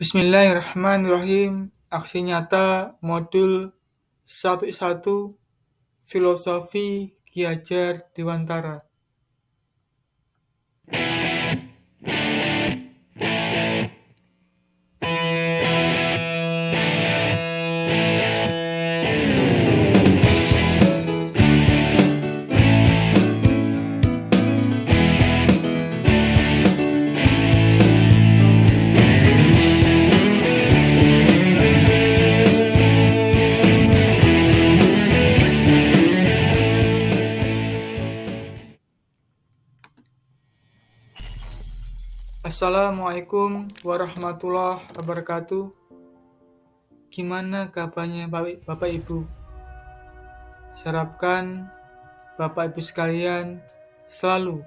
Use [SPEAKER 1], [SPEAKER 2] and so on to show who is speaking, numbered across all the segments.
[SPEAKER 1] Bismillahirrahmanirrahim. Aksi nyata modul 1.1 Filosofi Ki Hajar Dewantara. Assalamualaikum warahmatullahi wabarakatuh. Gimana kabarnya Bapak Ibu? Harapkan Bapak Ibu sekalian selalu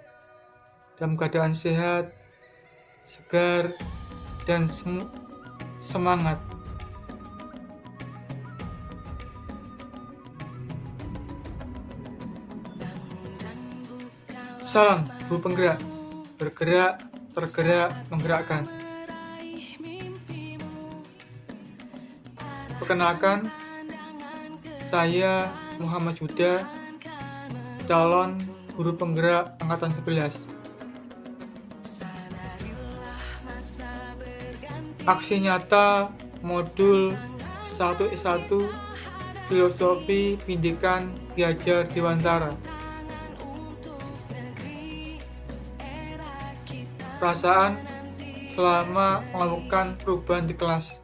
[SPEAKER 1] dalam keadaan sehat, segar, dan semangat. Salam Bu Penggerak, bergerak, tergerak, menggerakkan. Perkenalkan, saya Muhammad Huda, calon guru penggerak angkatan 11. Aksi nyata modul 1.1 Filosofi Pendidikan Ki Hajar Dewantara. Perasaan selama melakukan perubahan di kelas.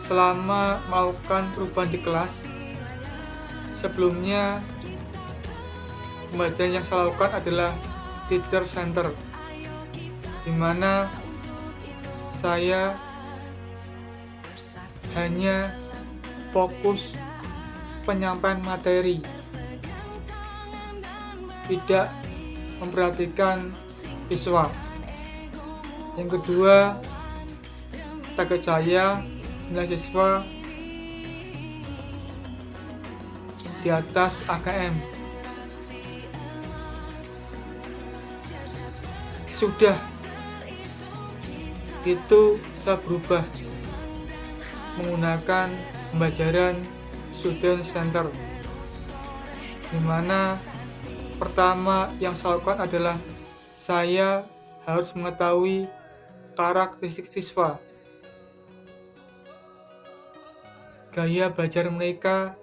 [SPEAKER 1] Selama melakukan perubahan di kelas, sebelumnya pembelajaran yang saya lakukan adalah teacher center, di mana saya hanya fokus penyampaian materi, tidak memperhatikan siswa. Yang kedua, target saya nilai siswa di atas AKM. Sudah itu saya berubah menggunakan pembelajaran student center, di mana pertama yang saya lakukan adalah saya harus mengetahui karakteristik siswa, gaya belajar mereka,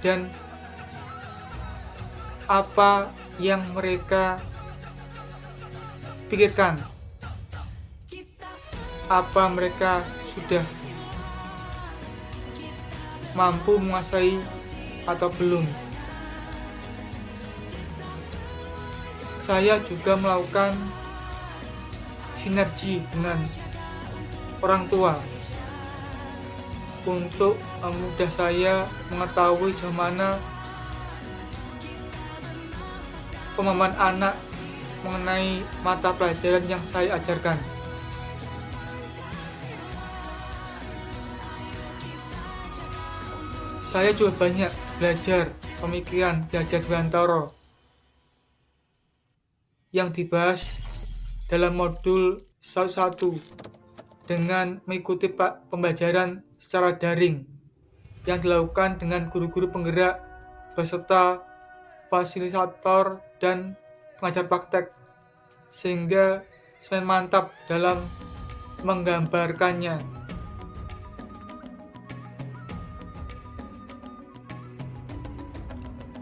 [SPEAKER 1] dan apa yang mereka pikirkan, apa mereka sudah mampu menguasai atau belum. Saya juga melakukan sinergi dengan orang tua untuk memudah saya mengetahui bagaimana pemahaman anak mengenai mata pelajaran yang saya ajarkan. Saya juga banyak belajar pemikiran Ki Hajar Dewantara yang dibahas dalam modul 1.1 dengan mengikuti pembelajaran secara daring yang dilakukan dengan guru-guru penggerak beserta fasilitator dan pengajar praktek, sehingga semakin mantap dalam menggambarkannya.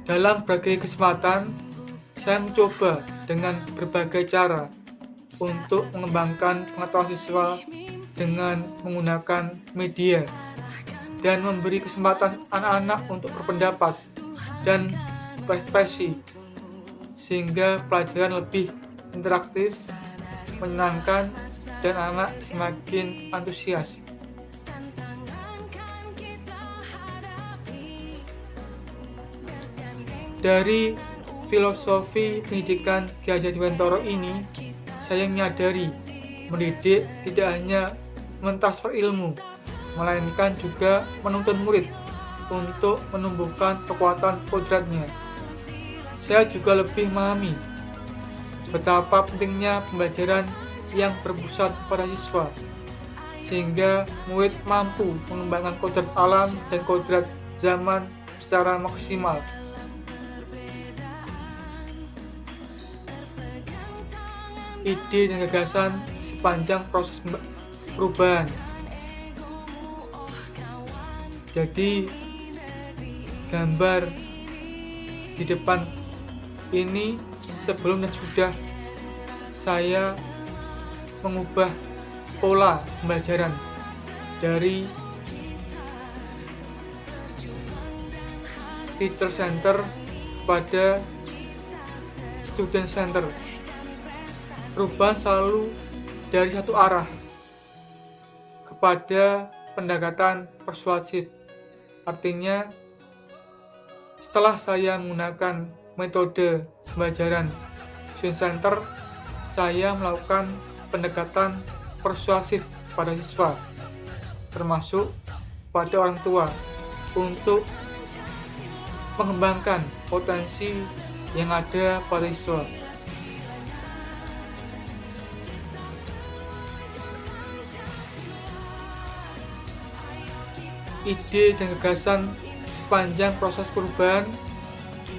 [SPEAKER 1] Dalam berbagai kesempatan, saya mencoba dengan berbagai cara untuk mengembangkan pengetahuan siswa dengan menggunakan media dan memberi kesempatan anak-anak untuk berpendapat dan berekspresi, sehingga pelajaran lebih interaktif, menyenangkan, dan anak semakin antusias. Dari filosofi pendidikan Ki Hajar Dewantara ini, saya menyadari mendidik tidak hanya mentransfer ilmu, melainkan juga menuntun murid untuk menumbuhkan kekuatan kodratnya. Saya juga lebih memahami betapa pentingnya pembelajaran yang berpusat pada siswa, sehingga murid mampu mengembangkan kodrat alam dan kodrat zaman secara maksimal. Ide dan gagasan sepanjang proses perubahan. Jadi, gambar di depan ini sebelum dan sudah saya mengubah pola pembelajaran dari teacher center pada student center. Perubahan selalu dari satu arah kepada pendekatan persuasif. Artinya, setelah saya menggunakan metode pembelajaran student center, saya melakukan pendekatan persuasif pada siswa, termasuk pada orang tua, untuk mengembangkan potensi yang ada pada siswa. Ide dan gagasan sepanjang proses perubahan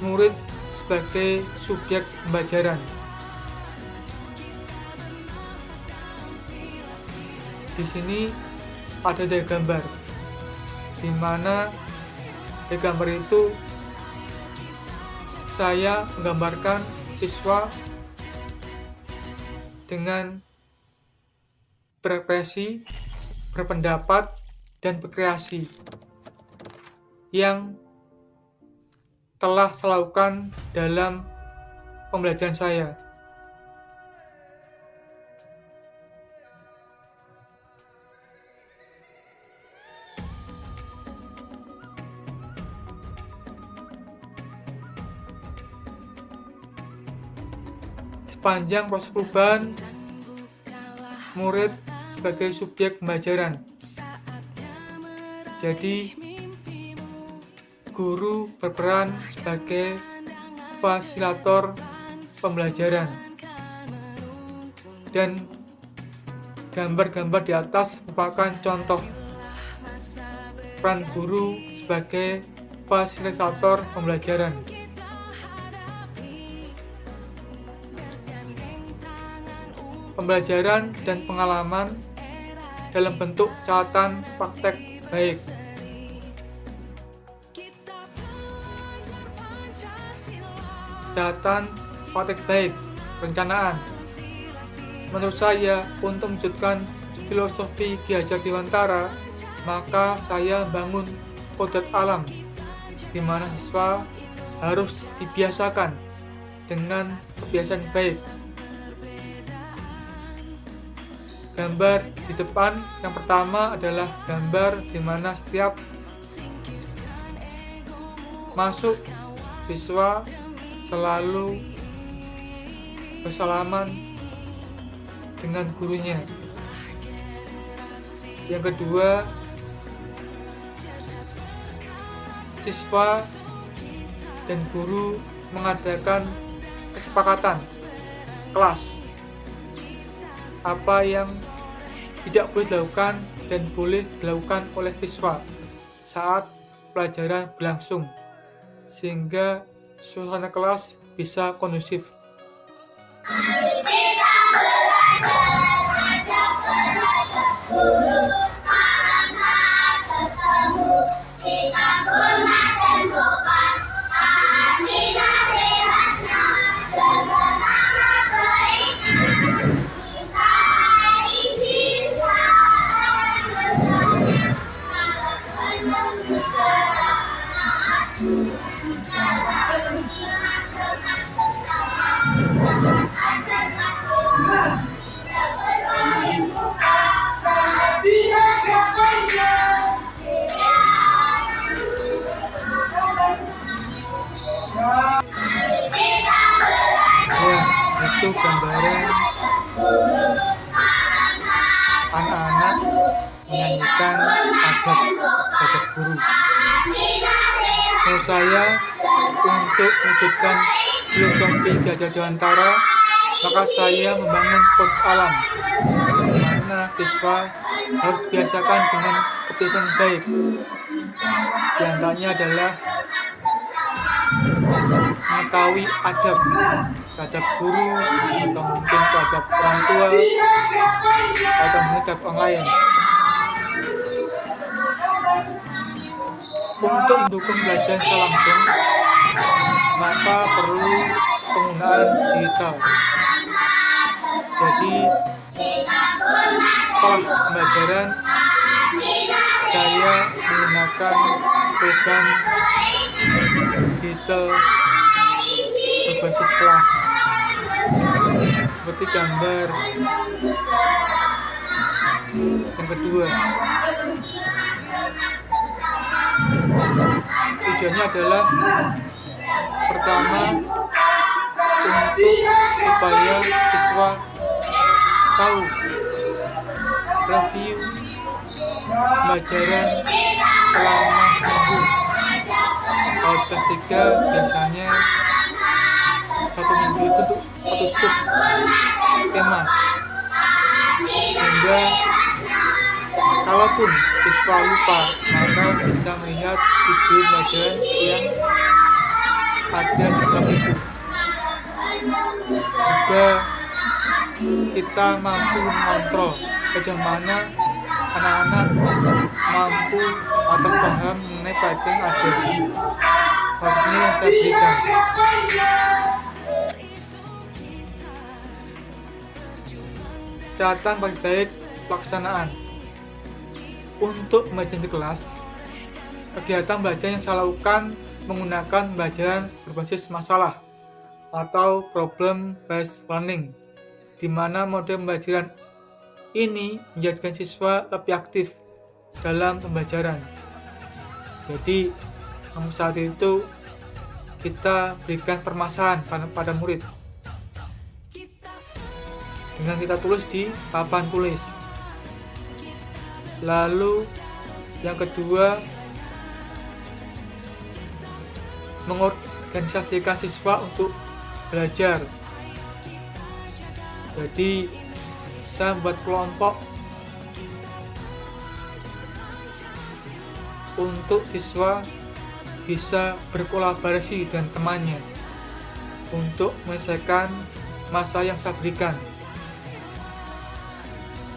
[SPEAKER 1] murid sebagai subjek pembelajaran. Di sini ada gambar, di mana di gambar itu saya menggambarkan siswa dengan berekspresi, berpendapat, dan berkreasi yang telah saya lakukan dalam pembelajaran saya. Sepanjang proses perubahan, murid sebagai subjek pembelajaran. Jadi, guru berperan sebagai fasilitator pembelajaran. Dan gambar-gambar di atas merupakan contoh peran guru sebagai fasilitator pembelajaran. Pembelajaran dan pengalaman dalam bentuk catatan praktek baik. Catatan praktek baik, perencanaan. Menurut saya, untuk mewujudkan filosofi Ki Hajar Dewantara, maka saya bangun kodrat alam, di mana siswa harus dibiasakan dengan kebiasaan baik. Gambar di depan yang pertama adalah gambar di mana setiap masuk siswa selalu bersalaman dengan gurunya. Yang kedua, siswa dan guru mengadakan kesepakatan kelas, apa yang tidak boleh dilakukan dan boleh dilakukan oleh siswa saat pelajaran berlangsung, sehingga suasana kelas bisa kondusif. Itu gambaran anak-anak menyanyikan adab guru. Menurut saya, untuk mewujudkan filosofi Ki Hajar Dewantara, maka saya membangun kode alam, di mana siswa harus dibiasakan dengan kebiasaan baik. Di antaranya adalah mengetahui adab terhadap guru, atau mungkin terhadap orang tua, atau mungkin terhadap orang lain. Untuk mendukung belajar secara langsung, maka perlu penggunaan digital. Jadi, setelah pembelajaran, saya menggunakan program digital berbasis kelas, seperti gambar. Yang kedua, tujuannya adalah pertama, untuk supaya siswa tahu review pembelajaran selama seminggu. Kalau kelas 3 biasanya 1 minggu itu untuk satu sub tema, sehingga kalaupun siswa lupa, maka bisa melihat video pelajaran yang ada di dalam itu. Juga kita mampu mengontrol bagaimana anak-anak mampu atau paham mengenai pelajaran yang ada. Ini yang saya berikan. Catatan paling baik pelaksanaan. Untuk pembelajaran di kelas, kegiatan belajar yang saya lakukan menggunakan pembelajaran berbasis masalah atau problem based learning, di mana model pembelajaran ini menjadikan siswa lebih aktif dalam pembelajaran. Jadi, saat itu kita berikan permasalahan pada murid dengan kita tulis di papan tulis. Lalu yang kedua, mengorganisasikan siswa untuk belajar. Jadi saya membuat kelompok untuk siswa bisa berkolaborasi dengan temannya untuk menyelesaikan masalah yang saya berikan.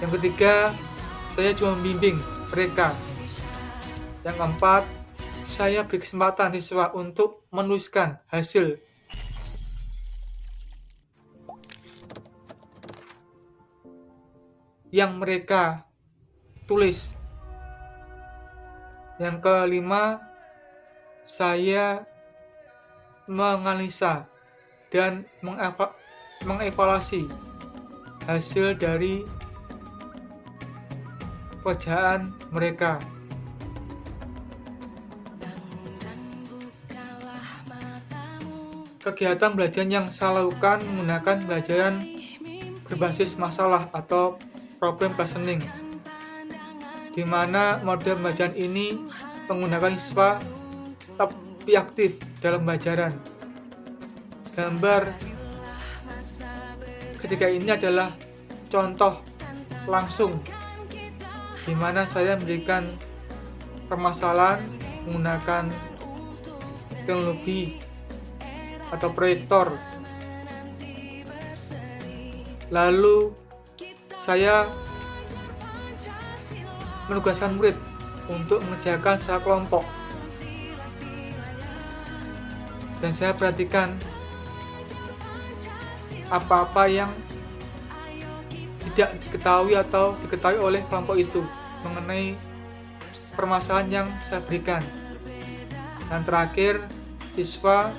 [SPEAKER 1] Yang ketiga, saya juga membimbing mereka. Yang keempat, saya beri kesempatan siswa untuk menuliskan hasil yang mereka tulis. Yang kelima, saya menganalisa dan mengevaluasi hasil dari pekerjaan mereka. Kegiatan belajar yang saya lakukan menggunakan pembelajaran berbasis masalah atau problem based learning, di mana model pembelajaran ini menggunakan siswa lebih aktif dalam pembelajaran. Gambar ketiga ini adalah contoh langsung di mana saya memberikan permasalahan menggunakan teknologi atau proyektor. Lalu saya menugaskan murid untuk mengerjakan secara kelompok, dan saya perhatikan apa-apa yang tidak diketahui atau diketahui oleh kelompok itu mengenai permasalahan yang saya berikan. Dan terakhir, siswa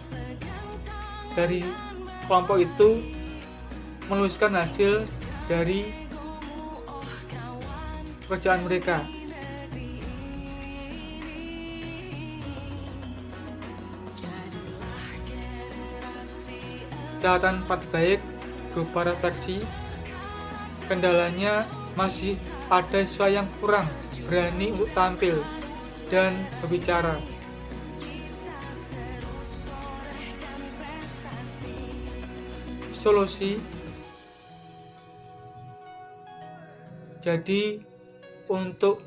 [SPEAKER 1] dari kelompok itu menuliskan hasil dari pekerjaan mereka. Catatan baik berupa refleksi. Kendalanya masih ada siswa yang kurang berani untuk tampil dan berbicara. Solusi, Jadi untuk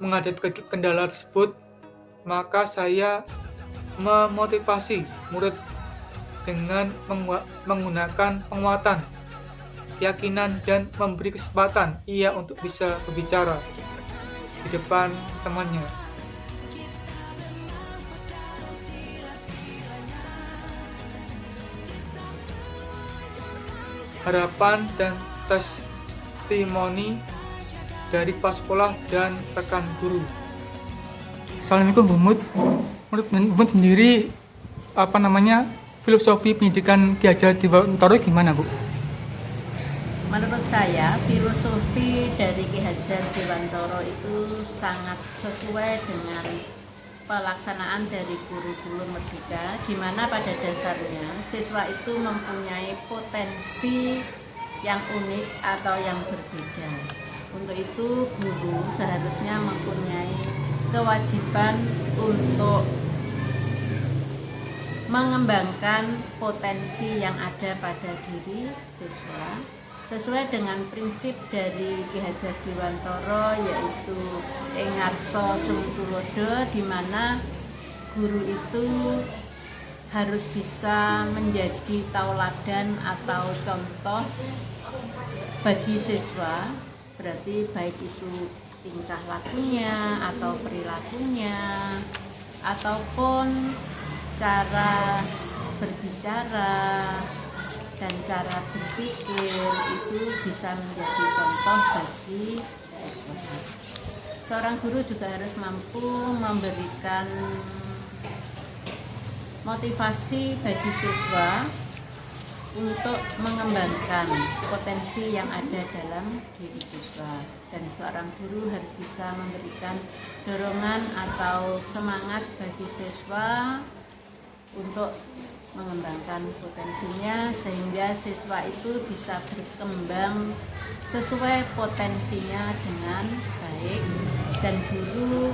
[SPEAKER 1] menghadapi kendala tersebut, maka saya memotivasi murid dengan menggunakan penguatan, keyakinan, dan memberi kesempatan ia untuk bisa berbicara di depan temannya. Harapan dan testimoni dari kepala sekolah dan rekan guru. Assalamualaikum Bu Mut. Menurut Bu Mut sendiri filosofi pendidikan Ki Hajar Dewantara gimana, Bu?
[SPEAKER 2] Menurut saya, filosofi dari Ki Hajar Dewantara itu sangat sesuai dengan pelaksanaan dari kurikulum Merdeka, di mana pada dasarnya siswa itu mempunyai potensi yang unik atau yang berbeda. Untuk itu, guru seharusnya mempunyai kewajiban untuk mengembangkan potensi yang ada pada diri siswa sesuai dengan prinsip dari Ki Hajar Dewantara, yaitu ing ngarsa sung tulodo, di mana guru itu harus bisa menjadi tauladan atau contoh bagi siswa, berarti baik itu tingkah lakunya atau perilakunya ataupun cara berbicara dan cara berpikir itu bisa menjadi contoh bagi siswa. Seorang guru juga harus mampu memberikan motivasi bagi siswa untuk mengembangkan potensi yang ada dalam diri siswa, dan seorang guru harus bisa memberikan dorongan atau semangat bagi siswa untuk mengembangkan potensinya sehingga siswa itu bisa berkembang sesuai potensinya dengan baik, dan guru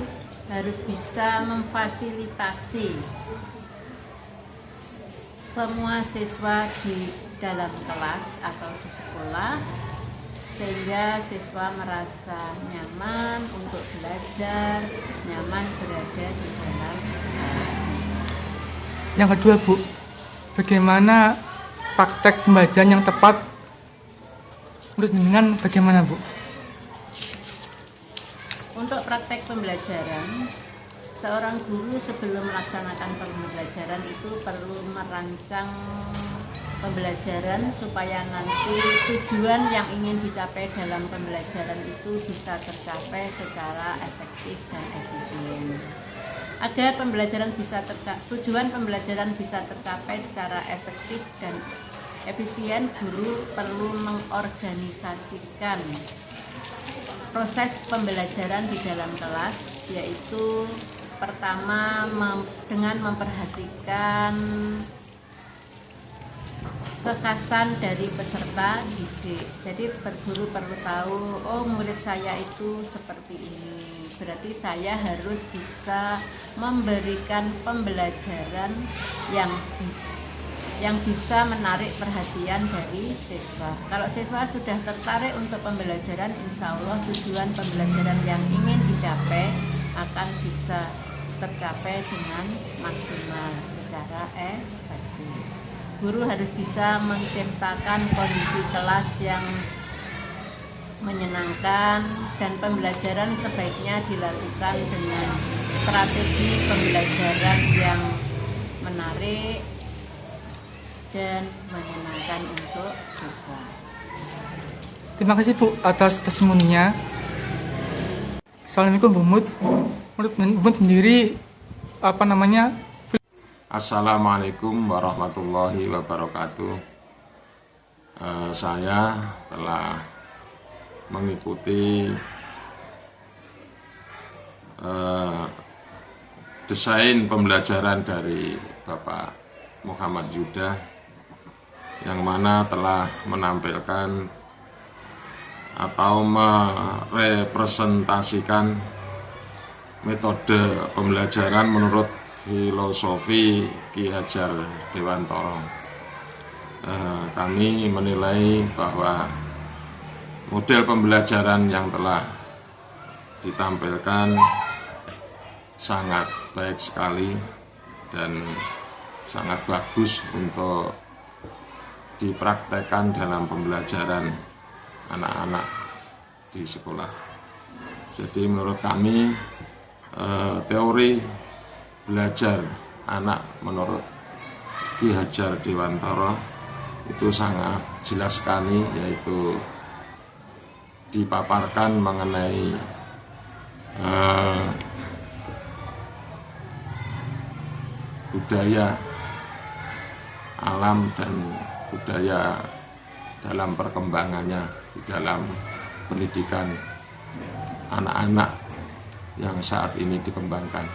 [SPEAKER 2] harus bisa memfasilitasi semua siswa di dalam kelas atau di sekolah sehingga siswa merasa nyaman untuk belajar, nyaman berada di dalam kelas.
[SPEAKER 1] Yang kedua, Bu, bagaimana praktek pembelajaran yang tepat? Menurut dengan bagaimana, Bu?
[SPEAKER 2] Untuk praktek pembelajaran, seorang guru sebelum melaksanakan pembelajaran itu perlu merancang pembelajaran supaya nanti tujuan yang ingin dicapai dalam pembelajaran itu bisa tercapai secara efektif dan efisien. Agar tujuan pembelajaran bisa tercapai secara efektif dan efisien, guru perlu mengorganisasikan proses pembelajaran di dalam kelas, yaitu pertama dengan memperhatikan kekhasan dari peserta didik. Jadi guru perlu tahu, oh murid saya itu seperti ini, berarti saya harus bisa memberikan pembelajaran yang bisa menarik perhatian dari siswa. Kalau siswa sudah tertarik untuk pembelajaran, insya Allah tujuan pembelajaran yang ingin dicapai akan bisa tercapai dengan maksimal secara efektif. Guru harus bisa menciptakan kondisi kelas yang menyenangkan, dan pembelajaran sebaiknya dilakukan dengan strategi pembelajaran yang menarik dan menyenangkan untuk siswa.
[SPEAKER 1] Terima kasih, Bu, atas testimoninya. Assalamualaikum, Bu Mut. Menurut Bu Mut sendiri
[SPEAKER 3] Assalamualaikum warahmatullahi wabarakatuh. Saya telah mengikuti desain pembelajaran dari Bapak Muhammad Yuda, yang mana telah menampilkan atau merepresentasikan metode pembelajaran menurut filosofi Ki Hajar Dewantara. Kami menilai bahwa Model pembelajaran yang telah ditampilkan sangat baik sekali dan sangat bagus untuk dipraktekkan dalam pembelajaran anak-anak di sekolah. Jadi menurut kami teori belajar anak menurut Ki Hajar Dewantara itu sangat jelas sekali, yaitu dipaparkan mengenai budaya alam dan budaya dalam perkembangannya di dalam pendidikan anak-anak yang saat ini dikembangkan.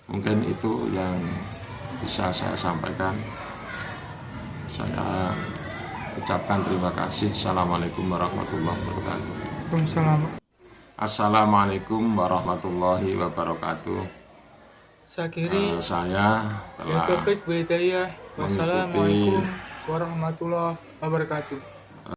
[SPEAKER 3] Mungkin itu yang bisa saya sampaikan. Saya ucapkan terima kasih. Assalamualaikum warahmatullahi wabarakatuh.
[SPEAKER 1] Waalaikumsalam.
[SPEAKER 3] Assalamualaikum warahmatullahi wabarakatuh.
[SPEAKER 1] Saya kiri.
[SPEAKER 3] Saya
[SPEAKER 1] Ya
[SPEAKER 3] telah
[SPEAKER 1] Taufik Bidayah. Wassalamualaikum warahmatullahi wabarakatuh.